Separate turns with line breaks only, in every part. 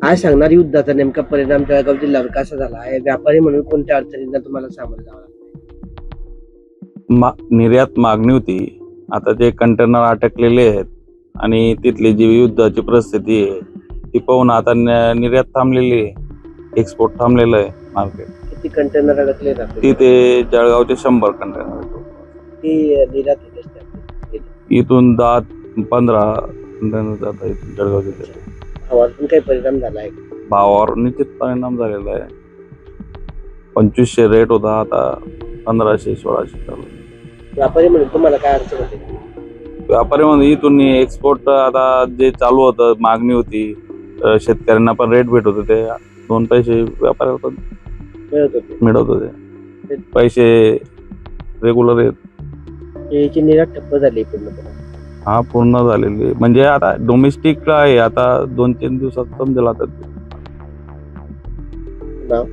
काय सांगणार युद्धाचा नेमका परिणाम जळगाव जिल्ह्यावर कसा झाला आहे? व्यापारी म्हणून कोणत्या अडचणींना तुम्हाला सामोरे जावं लागतं?
निर्यात मागणी होती, आता जे कंटेनर अटकलेले आहेत आणि तिथली जी युद्धाची परिस्थिती आहे ती पाहून आता निर्यात थांबलेली आहे, एक्सपोर्ट थांबलेलं आहे. मार्केट
किती कंटेनर अडकले
तिथे जळगावचे 100 कंटेनर,
ती निर्यात होत असते.
इथून 10-15 कंटेनर जात आहेत जळगाव जिल्ह्यात.
भावावर पण काही परिणाम झाला आहे?
भावावर निश्चित परिणाम झालेला आहे. 2500 रेट होता, आता 1500-1600 चालू.
व्यापारी म्हणून तुम्हाला काय अडचण होते?
व्यापारी म्हणजे इथून एक्सपोर्ट आता जे चालू होतं, मागणी होती, शेतकऱ्यांना पण रेट भेटत होते, 2 पैसे व्यापाऱ्याला मिळत होते, पैसे रेग्युलर येत.
याची निर्यात ठप्प झाली पूर्णपणे.
हा, पूर्ण झालेली म्हणजे आता डोमेस्टिक आहे, आता 2-3 दिवसात समजेल. आता
नाव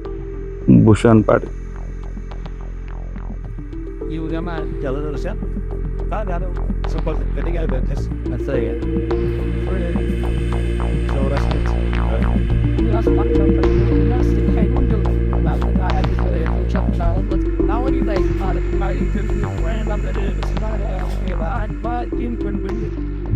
भूषण पाटील.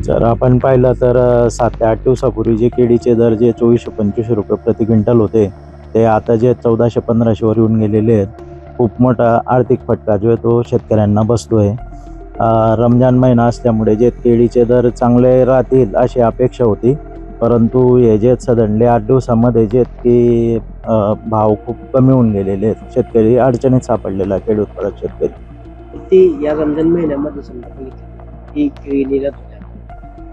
जर आपण पाहिलं तर 7 ते 8 दिवसापूर्वी जे केळीचे दर जे 2400-2500 रुपये प्रति क्विंटल होते, ते आता जे 1400-1500 वर येऊन गेलेले आहेत. खूप मोठा आर्थिक फटका जो आहे तो शेतकऱ्यांना बसतोय. रमजान महिना असल्यामुळे जे केळीचे दर चांगले राहतील अशी अपेक्षा होती, परंतु हे जे सडनली 8 दिवसामध्ये जे की भाव खूप कमी होऊन गेलेले आहेत. शेतकरी अडचणीत सापडलेला, केळी उत्पादक शेतकरी.
ती या रमजान महिन्यामध्ये समजा बघितली ही केळी निर्यात होत्या.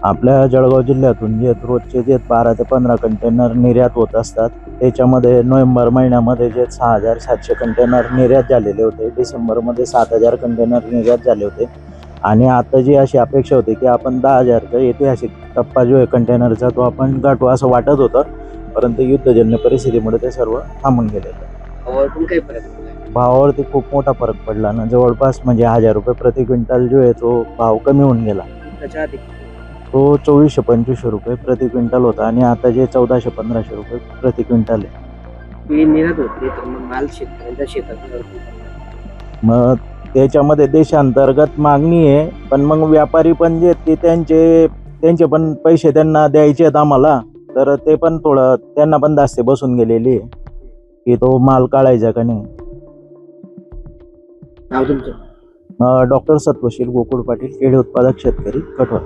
आपल्या जळगाव जिल्ह्यातून जे रोजचे जे 12 ते 15 कंटेनर निर्यात होत असतात, त्याच्यामध्ये नोव्हेंबर महिन्यामध्ये जे 6700 कंटेनर निर्यात झालेले होते, डिसेंबरमध्ये 7000 कंटेनर निर्यात झाले होते आणि आता जी अशी अपेक्षा होती की आपण 10,000चा ऐतिहासिक टप्पा जो आहे कंटेनरचा तो आपण गाठू असं वाटत होतं, परंतु युद्धजन्य परिस्थितीमुळे ते सर्व थांबून गेले.
भावावर पण काही फरक पडला?
भावावरती खूप मोठा फरक पडला ना, जवळपास म्हणजे 1000 रुपये प्रति क्विंटल जो आहे तो भाव कमी होऊन गेला.
त्याच्या आधी
तो 2400-2500 रुपये प्रति क्विंटल होता आणि आता जे 1400-1500 रुपये प्रति क्विंटल आहे.
केळी निर्यात होते तर मग माल शेतकऱ्यांच्या शेतात.
मग त्याच्यामध्ये देशांतर्गत मागणी आहे, पण मग व्यापारी पण जे ते त्यांचे पण पैसे त्यांना द्यायचे आहेत आम्हाला, तर ते पण थोडं त्यांना पण दास्ते बसून गेलेली आहे की तो माल काढायचा का नाही.
नाव तुमचं?
डॉक्टर सत्वशील गोकुळ पाटील, केळी उत्पादक शेतकरी, कठवा.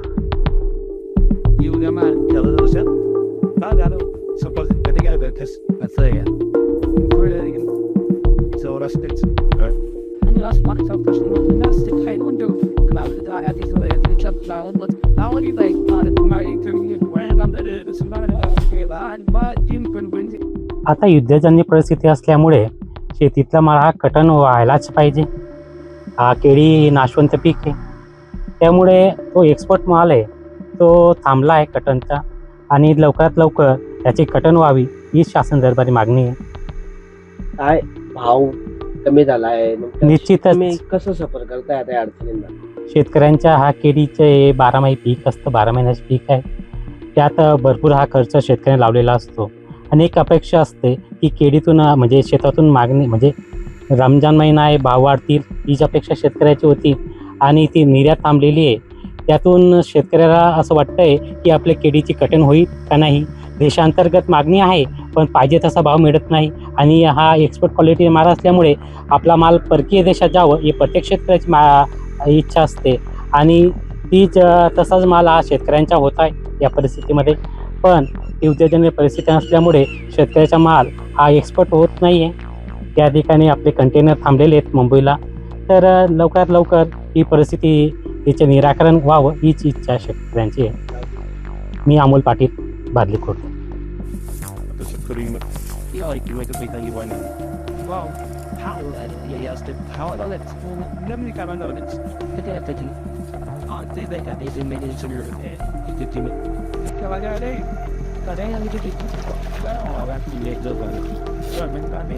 आता युद्धजन्य परिस्थिती असल्यामुळे शेतीतला माल हा कटन व्हायलाच पाहिजे. हा केळी नाशवंत पीक आहे, त्यामुळे तो एक्सपोर्ट माल आहे तो थांबला आहे कटनचा आणि लवकरात लवकर त्याची कटन व्हावी ही शासन दरबारी मागणी आहे.
काय भाव कमी झाला आहे?
निश्चितच.
तुम्ही कसं सफर करताय आता या अडचणींना?
शेतकऱ्यांच्या हा केळीचे 12 पीक असतं, 12 महिन्याचं पीक आहे. त्यात भरपूर हा खर्च शेतकऱ्याने लावलेला असतो आणि एक अपेक्षा असते की केळीतून म्हणजे शेतातून मागणी म्हणजे रमजान महिना आहे, भाव वाढतील हीच अपेक्षा शेतकऱ्याची होती आणि ती निर्यात थांबलेली आहे. त्यातून शेतकऱ्याला असं वाटतंय की आपल्या केळीची कटन होईल का नाही. देशांतर्गत मागणी आहे पण पाहिजे तसा भाव मिळत नाही आणि हा एक्सपोर्ट क्वालिटी माल असल्यामुळे आपला माल परकीय देशात जावं ही प्रत्येक शेतकऱ्याची इच्छा असते आणि तीच तसाच माल हा शेतकऱ्यांचा होत आहे या परिस्थितीमध्ये. पण युद्धजन्य परिस्थिती असल्यामुळे शेतकऱ्याचा माल हा एक्सपोर्ट होत नाही आहे. त्या ठिकाणी आपले कंटेनर थांबलेले आहेत मुंबईला. तर लवकरात लवकर ही परिस्थिती तिचे निराकरण व्हावं हीच इच्छा शेतकऱ्यांची आहे. मी अमोल पाटील, बादली खुर्द.
Kadang-kadang